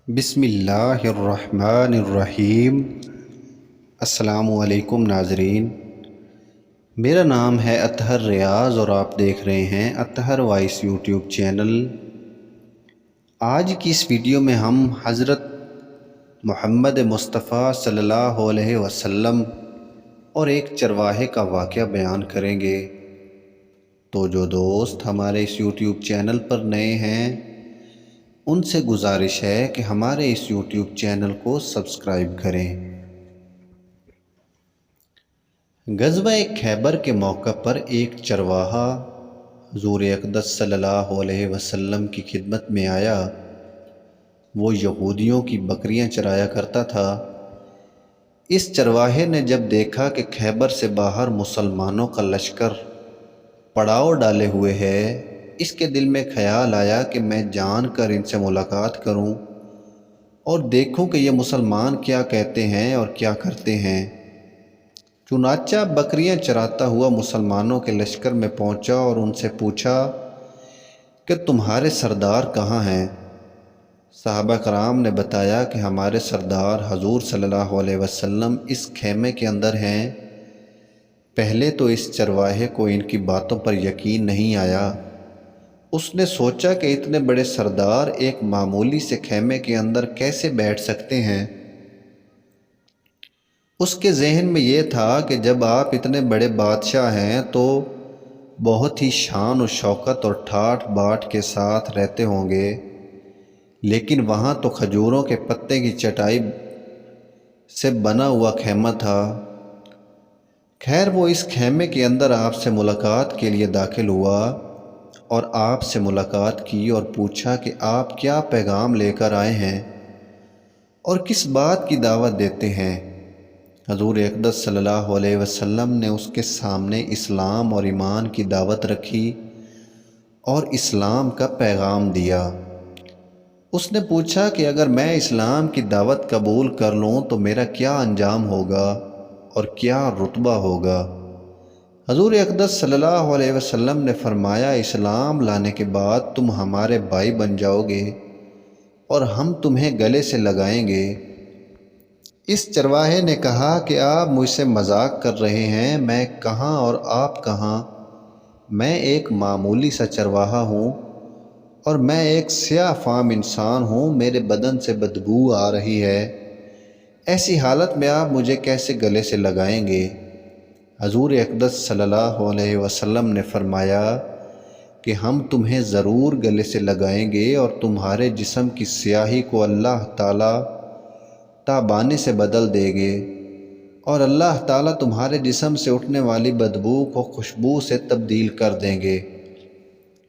بسم اللہ الرحمن الرحیم۔ السلام علیکم ناظرین، میرا نام ہے اطہر ریاض اور آپ دیکھ رہے ہیں اطہر وائس یوٹیوب چینل۔ آج کی اس ویڈیو میں ہم حضرت محمد مصطفیٰ صلی اللہ علیہ وسلم اور ایک چرواہے کا واقعہ بیان کریں گے۔ تو جو دوست ہمارے اس یوٹیوب چینل پر نئے ہیں ان سے گزارش ہے کہ ہمارے اس یوٹیوب چینل کو سبسکرائب کریں۔ غزوہ خیبر کے موقع پر ایک چرواہا حضور اقدس صلی اللہ علیہ وسلم کی خدمت میں آیا۔ وہ یہودیوں کی بکریاں چرایا کرتا تھا۔ اس چرواہے نے جب دیکھا کہ خیبر سے باہر مسلمانوں کا لشکر پڑاؤ ڈالے ہوئے ہے، اس کے دل میں خیال آیا کہ میں جان کر ان سے ملاقات کروں اور دیکھوں کہ یہ مسلمان کیا کہتے ہیں اور کیا کرتے ہیں۔ چنانچہ بکریاں چراتا ہوا مسلمانوں کے لشکر میں پہنچا اور ان سے پوچھا کہ تمہارے سردار کہاں ہیں؟ صحابہ کرام نے بتایا کہ ہمارے سردار حضور صلی اللہ علیہ وسلم اس خیمے کے اندر ہیں۔ پہلے تو اس چرواہے کو ان کی باتوں پر یقین نہیں آیا۔ اس نے سوچا کہ اتنے بڑے سردار ایک معمولی سے خیمے کے اندر کیسے بیٹھ سکتے ہیں۔ اس کے ذہن میں یہ تھا کہ جب آپ اتنے بڑے بادشاہ ہیں تو بہت ہی شان و شوکت اور ٹھاٹھ باٹھ کے ساتھ رہتے ہوں گے، لیکن وہاں تو کھجوروں کے پتے کی چٹائی سے بنا ہوا خیمہ تھا۔ خیر، وہ اس خیمے کے اندر آپ سے ملاقات کے لیے داخل ہوا اور آپ سے ملاقات کی اور پوچھا کہ آپ کیا پیغام لے کر آئے ہیں اور کس بات کی دعوت دیتے ہیں۔ حضور اقدس صلی اللہ علیہ وسلم نے اس کے سامنے اسلام اور ایمان کی دعوت رکھی اور اسلام کا پیغام دیا۔ اس نے پوچھا کہ اگر میں اسلام کی دعوت قبول کر لوں تو میرا کیا انجام ہوگا اور کیا رتبہ ہوگا؟ حضور اقدس صلی اللہ علیہ وسلم نے فرمایا، اسلام لانے کے بعد تم ہمارے بھائی بن جاؤ گے اور ہم تمہیں گلے سے لگائیں گے۔ اس چرواہے نے کہا کہ آپ مجھ سے مذاق کر رہے ہیں، میں کہاں اور آپ کہاں؟ میں ایک معمولی سا چرواہا ہوں اور میں ایک سیاہ فام انسان ہوں، میرے بدن سے بدبو آ رہی ہے، ایسی حالت میں آپ مجھے کیسے گلے سے لگائیں گے؟ حضور اقدس صلی اللہ علیہ وسلم نے فرمایا کہ ہم تمہیں ضرور گلے سے لگائیں گے اور تمہارے جسم کی سیاہی کو اللہ تعالیٰ تابانے سے بدل دے گے اور اللہ تعالیٰ تمہارے جسم سے اٹھنے والی بدبو کو خوشبو سے تبدیل کر دیں گے۔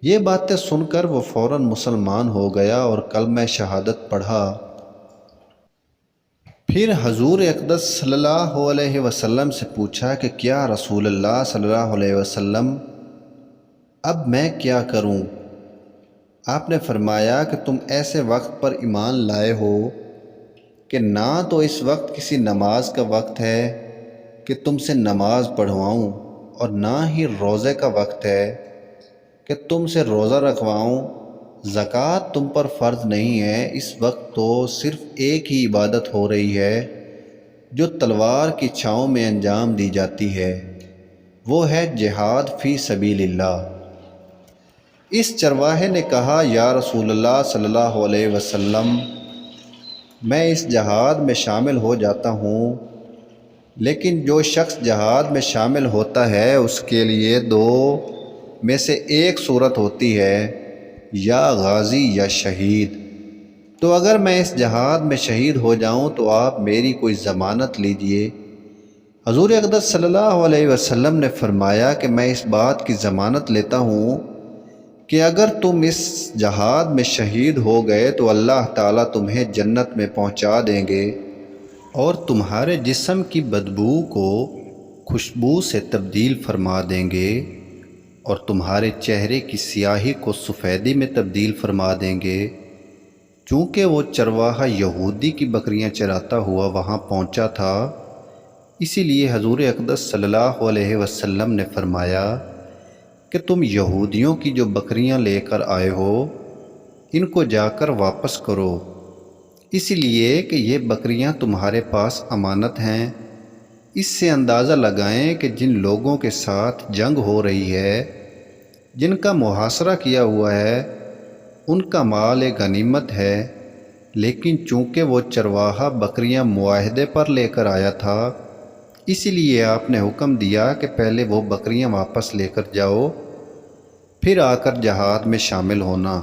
یہ باتیں سن کر وہ فوراً مسلمان ہو گیا اور کلمہ شہادت پڑھا۔ پھر حضور اقدس صلی اللہ علیہ وسلم سے پوچھا کہ کیا رسول اللہ صلی اللہ علیہ وسلم اب میں کیا کروں؟ آپ نے فرمایا کہ تم ایسے وقت پر ایمان لائے ہو کہ نہ تو اس وقت کسی نماز کا وقت ہے کہ تم سے نماز پڑھواؤں اور نہ ہی روزے کا وقت ہے کہ تم سے روزہ رکھواؤں۔ زکوٰۃ تم پر فرض نہیں ہے، اس وقت تو صرف ایک ہی عبادت ہو رہی ہے جو تلوار کی چھاؤں میں انجام دی جاتی ہے، وہ ہے جہاد فی سبیل اللہ۔ اس چرواہے نے کہا، یا رسول اللہ صلی اللہ علیہ وسلم، میں اس جہاد میں شامل ہو جاتا ہوں، لیکن جو شخص جہاد میں شامل ہوتا ہے اس کے لیے دو میں سے ایک صورت ہوتی ہے، یا غازی یا شہید۔ تو اگر میں اس جہاد میں شہید ہو جاؤں تو آپ میری کوئی ضمانت لیجئے۔ حضور اقدس صلی اللہ علیہ وسلم نے فرمایا کہ میں اس بات کی ضمانت لیتا ہوں کہ اگر تم اس جہاد میں شہید ہو گئے تو اللہ تعالیٰ تمہیں جنت میں پہنچا دیں گے اور تمہارے جسم کی بدبو کو خوشبو سے تبدیل فرما دیں گے اور تمہارے چہرے کی سیاہی کو سفیدی میں تبدیل فرما دیں گے۔ چونکہ وہ چرواہا یہودی کی بکریاں چراتا ہوا وہاں پہنچا تھا، اسی لیے حضور اقدس صلی اللہ علیہ وسلم نے فرمایا کہ تم یہودیوں کی جو بکریاں لے کر آئے ہو ان کو جا کر واپس کرو۔ اس لیے کہ یہ بکریاں تمہارے پاس امانت ہیں۔ اس سے اندازہ لگائیں کہ جن لوگوں کے ساتھ جنگ ہو رہی ہے، جن کا محاصرہ کیا ہوا ہے، ان کا مال ایک غنیمت ہے، لیکن چونکہ وہ چرواہا بکریاں معاہدے پر لے کر آیا تھا، اسی لیے آپ نے حکم دیا کہ پہلے وہ بکریاں واپس لے کر جاؤ، پھر آ کر جہاد میں شامل ہونا۔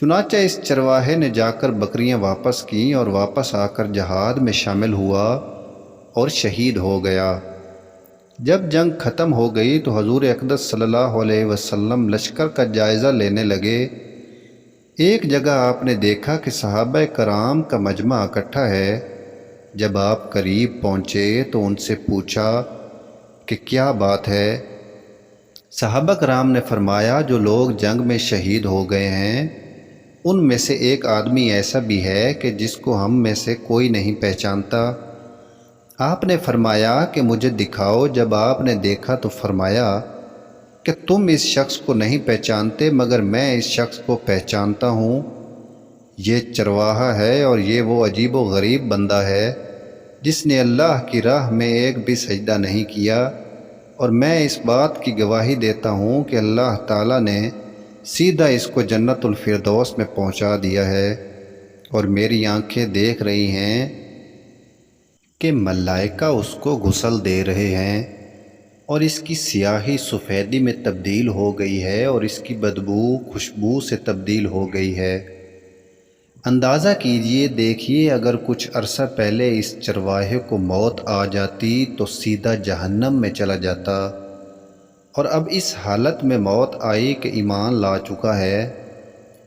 چنانچہ اس چرواہے نے جا کر بکریاں واپس کیں اور واپس آ کر جہاد میں شامل ہوا اور شہید ہو گیا۔ جب جنگ ختم ہو گئی تو حضور اقدس صلی اللہ علیہ وسلم لشکر کا جائزہ لینے لگے۔ ایک جگہ آپ نے دیکھا کہ صحابہ کرام کا مجمع اکٹھا ہے۔ جب آپ قریب پہنچے تو ان سے پوچھا کہ کیا بات ہے؟ صحابہ کرام نے فرمایا، جو لوگ جنگ میں شہید ہو گئے ہیں ان میں سے ایک آدمی ایسا بھی ہے کہ جس کو ہم میں سے کوئی نہیں پہچانتا۔ آپ نے فرمایا کہ مجھے دکھاؤ۔ جب آپ نے دیکھا تو فرمایا کہ تم اس شخص کو نہیں پہچانتے مگر میں اس شخص کو پہچانتا ہوں۔ یہ چرواہا ہے اور یہ وہ عجیب و غریب بندہ ہے جس نے اللہ کی راہ میں ایک بھی سجدہ نہیں کیا، اور میں اس بات کی گواہی دیتا ہوں کہ اللہ تعالیٰ نے سیدھا اس کو جنت الفردوس میں پہنچا دیا ہے، اور میری آنکھیں دیکھ رہی ہیں کہ ملائکہ اس کو غسل دے رہے ہیں، اور اس کی سیاہی سفیدی میں تبدیل ہو گئی ہے اور اس کی بدبو خوشبو سے تبدیل ہو گئی ہے۔ اندازہ کیجئے، دیکھیے، اگر کچھ عرصہ پہلے اس چرواہے کو موت آ جاتی تو سیدھا جہنم میں چلا جاتا، اور اب اس حالت میں موت آئی کہ ایمان لا چکا ہے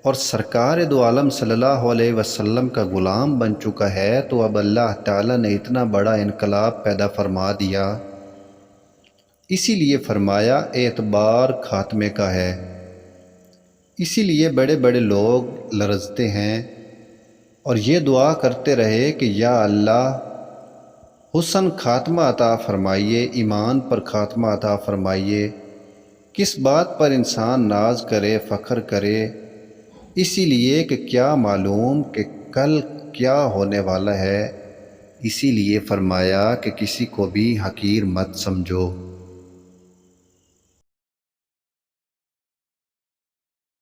اور سرکار دو عالم صلی اللہ علیہ وسلم کا غلام بن چکا ہے، تو اب اللہ تعالیٰ نے اتنا بڑا انقلاب پیدا فرما دیا۔ اسی لیے فرمایا اعتبار خاتمے کا ہے۔ اسی لیے بڑے بڑے لوگ لرزتے ہیں اور یہ دعا کرتے رہے کہ یا اللہ حسن خاتمہ عطا فرمائیے، ایمان پر خاتمہ عطا فرمائیے۔ کس بات پر انسان ناز کرے، فخر کرے؟ اسی لیے کہ کیا معلوم کہ کل کیا ہونے والا ہے۔ اسی لیے فرمایا کہ کسی کو بھی حقیر مت سمجھو۔